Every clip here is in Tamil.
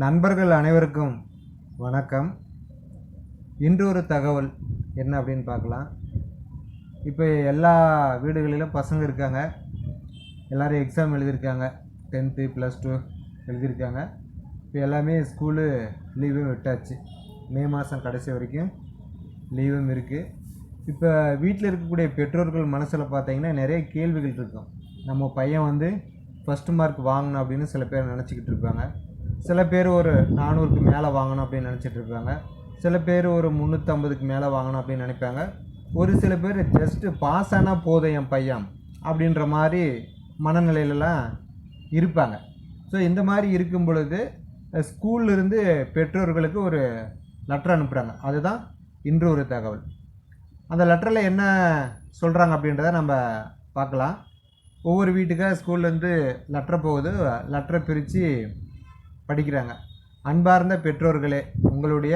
நண்பர்கள் அனைவருக்கும் வணக்கம். இன்று ஒரு தகவல் என்ன அப்படின்னு பார்க்கலாம். இப்போ எல்லா வீடுகளிலும் பசங்க இருக்காங்க, எல்லோரும் எக்ஸாம் எழுதியிருக்காங்க. 10th +2 எழுதியிருக்காங்க. இப்போ எல்லாமே ஸ்கூலு லீவும் விட்டாச்சு. மே மாதம் கடைசி வரைக்கும் லீவும் இருக்குது. இப்போ வீட்டில் இருக்கக்கூடிய பெற்றோர்கள் மனசில் பார்த்தீங்கன்னா நிறைய கேள்விகள் இருக்கும். நம்ம பையன் ஃபஸ்ட்டு மார்க் வாங்கணும் அப்படின்னு சில பேர் நினச்சிக்கிட்டு இருப்பாங்க. சில பேர் ஒரு 400க்கு மேலே வாங்கணும் அப்படின்னு நினச்சிட்டு இருப்பாங்க. சில பேர் ஒரு 350க்கு மேலே வாங்கணும் அப்படின்னு நினைப்பாங்க. ஒரு சில பேர் ஜஸ்ட்டு பாஸ் ஆனால் போதும் என் பையன் அப்படின்ற மாதிரி மனநிலையிலலாம் இருப்பாங்க. ஸோ இந்த மாதிரி இருக்கும் பொழுது ஸ்கூல்லேருந்து பெற்றோர்களுக்கு ஒரு லெட்டர் அனுப்புகிறாங்க. அதுதான் இன்று ஒரு தகவல். அந்த லெட்டரில் என்ன சொல்கிறாங்க அப்படின்றத நம்ம பார்க்கலாம். ஒவ்வொரு வீட்டுக்காக ஸ்கூல்லேருந்து லெட்டர் போகுது. லெட்டரை பிரித்து படிக்கிறாங்க. அன்பார்ந்த பெற்றோர்களே, உங்களுடைய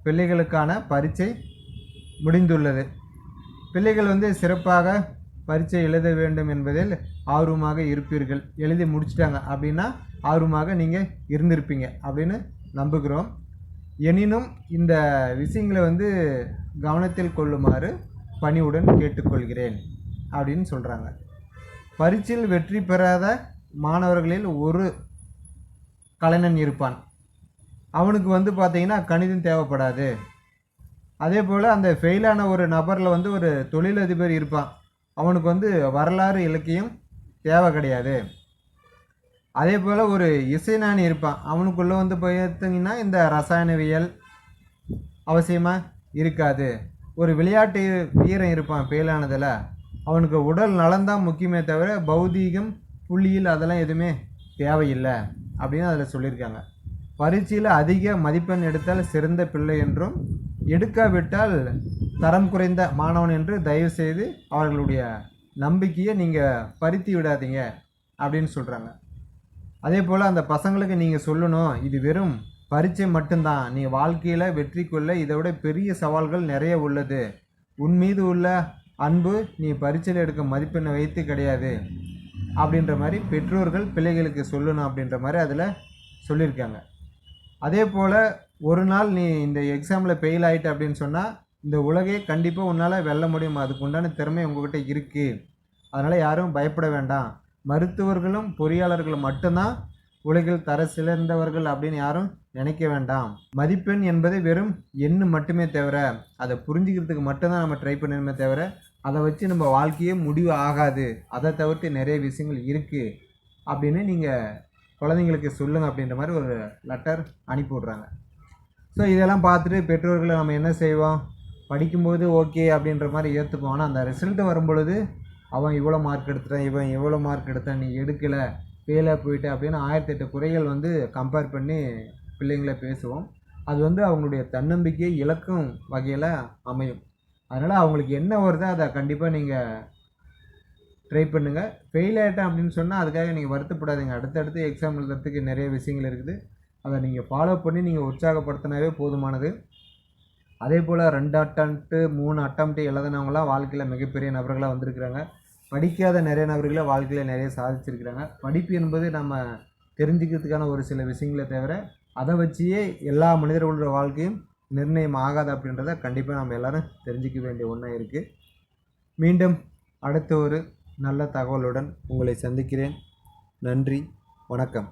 பிள்ளைகளுக்கான பரீட்சை முடிந்துள்ளது. பிள்ளைகள் சிறப்பாக பரீட்சை எழுத வேண்டும் என்பதில் ஆர்வமாக இருப்பீர்கள். எழுதி முடிச்சிட்டாங்க அப்படின்னா ஆர்வமாக நீங்கள் இருந்திருப்பீங்க அப்படின்னு நம்புகிறோம். எனினும் இந்த விஷயங்களை கவனத்தில் கொள்ளுமாறு பணிவுடன் கேட்டுக்கொள்கிறேன் அப்படின்னு சொல்கிறாங்க. பரீட்சையில் வெற்றி பெறாத மாணவர்களில் ஒரு கலைஞன் இருப்பான். அவனுக்கு பார்த்தீங்கன்னா கணிதம் தேவைப்படாது. அதே போல் அந்த ஃபெயிலான ஒரு நபரில் ஒரு தொழிலதிபர் இருப்பான். அவனுக்கு வரலாறு இலக்கியம் தேவை கிடையாது. அதே போல் ஒரு இசைஞானி இருப்பான். அவனுக்குள்ளே பார்த்தீங்கன்னா இந்த ரசாயனவியல் அவசியமாக இருக்காது. ஒரு விளையாட்டு வீரன் இருப்பான் ஃபெயிலானதில். அவனுக்கு உடல் நலன்தான் முக்கியமே தவிர பௌதீகம் புள்ளியில் அதெல்லாம் எதுவுமே தேவையில்லை அப்படின்னு அதில் சொல்லியிருக்காங்க. பரீட்சையில் அதிக மதிப்பெண் எடுத்தால் சிறந்த பிள்ளை என்றும், எடுக்காவிட்டால் தரம் குறைந்த மாணவன் என்று தயவுசெய்து அவர்களுடைய நம்பிக்கையை நீங்கள் பறித்து விடாதீங்க அப்படின்னு சொல்கிறாங்க. அதே போல் அந்த பசங்களுக்கு நீங்கள் சொல்லணும், இது வெறும் பரீட்சை மட்டும்தான். நீ வாழ்க்கையில் வெற்றி கொள்ள இதை விட பெரிய சவால்கள் நிறைய உள்ளது. உன் மீது உள்ள அன்பு நீ பரீட்சையில் எடுக்க மதிப்பெண்ணை வைத்து கிடையாது அப்படின்ற மாதிரி பெற்றோர்கள் பிள்ளைகளுக்கு சொல்லணும் அப்படின்ற மாதிரி அதில் சொல்லியிருக்காங்க. அதே போல் ஒரு நாள் நீ இந்த எக்ஸாமில் ஃபெயில் ஆகிட்ட அப்படின்னு சொன்னால் இந்த உலகே கண்டிப்பாக உன்னால் வெல்ல முடியும். அதுக்கு உண்டான திறமை உங்கள்கிட்ட இருக்குது. அதனால் யாரும் பயப்பட வேண்டாம். மருத்துவர்களும் பொறியாளர்களும் மட்டும்தான் உலகில் தர சிறந்தவர்கள் அப்படின்னு யாரும் நினைக்க வேண்டாம். மதிப்பெண் என்பது வெறும் எண்ணு மட்டுமே தவிர, அதை புரிஞ்சுக்கிறதுக்கு மட்டும்தான் நம்ம ட்ரை பண்ணணுமே தவிர அதை வச்சு நம்ம வாழ்க்கையே முடிவு ஆகாது. அதை தவிர்த்து நிறைய விஷயங்கள் இருக்குது அப்படின்னு நீங்கள் குழந்தைங்களுக்கு சொல்லுங்கள் அப்படின்ற மாதிரி ஒரு லெட்டர் அனுப்பி விட்றாங்க. ஸோ இதெல்லாம் பார்த்துட்டு பெற்றோர்களை நம்ம என்ன செய்வோம், படிக்கும்போது ஓகே அப்படின்ற மாதிரி ஏற்றுப்போம். ஆனால் அந்த ரிசல்ட்டு வரும்பொழுது அவன் இவ்வளோ மார்க் எடுத்துட்டான், இவன் எவ்வளோ மார்க் எடுத்தான், நீ எடுக்கலை, ஃபெயிலாக போயிட்டு அப்படின்னு 1008 குறைகள் கம்பேர் பண்ணி பிள்ளைங்களை பேசுவோம். அது அவங்களுடைய தன்னம்பிக்கையை இழக்கும் வகையில் அமையும். அதனால் அவங்களுக்கு என்ன வருதோ அதை கண்டிப்பாக நீங்கள் ட்ரை பண்ணுங்கள். ஃபெயில் ஆகிட்டேன் அப்படின்னு சொன்னால் அதுக்காக நீங்கள் வருத்தப்படாதீங்க. அடுத்தடுத்து எக்ஸாம் எழுதுறதுக்கு நிறைய விஷயங்கள் இருக்குது. அதை நீங்கள் ஃபாலோ பண்ணி நீங்கள் உற்சாகப்படுத்தினாவே போதுமானது. அதே போல் 2 அட்டம்ப்ட்டு 3 அட்டம்ப்ட்டு எழுதினவங்களாம் வாழ்க்கையில் மிகப்பெரிய நபர்களாக வந்திருக்கிறாங்க. படிக்காத நிறைய நபர்களை வாழ்க்கையில் நிறைய சாதிச்சிருக்கிறாங்க. படிப்பு என்பது நம்ம தெரிஞ்சுக்கிறதுக்கான ஒரு சில விஷயங்களை தவிர அதை வச்சியே எல்லா மனிதர்களோட வாழ்க்கையும் நிர்ணயம் ஆகாது அப்படின்றத கண்டிப்பாக நம்ம எல்லோரும் தெரிஞ்சிக்க வேண்டிய ஒன்றா இருக்குது. மீண்டும் அடுத்த ஒரு நல்ல தகவலுடன் உங்களை சந்திக்கிறேன். நன்றி, வணக்கம்.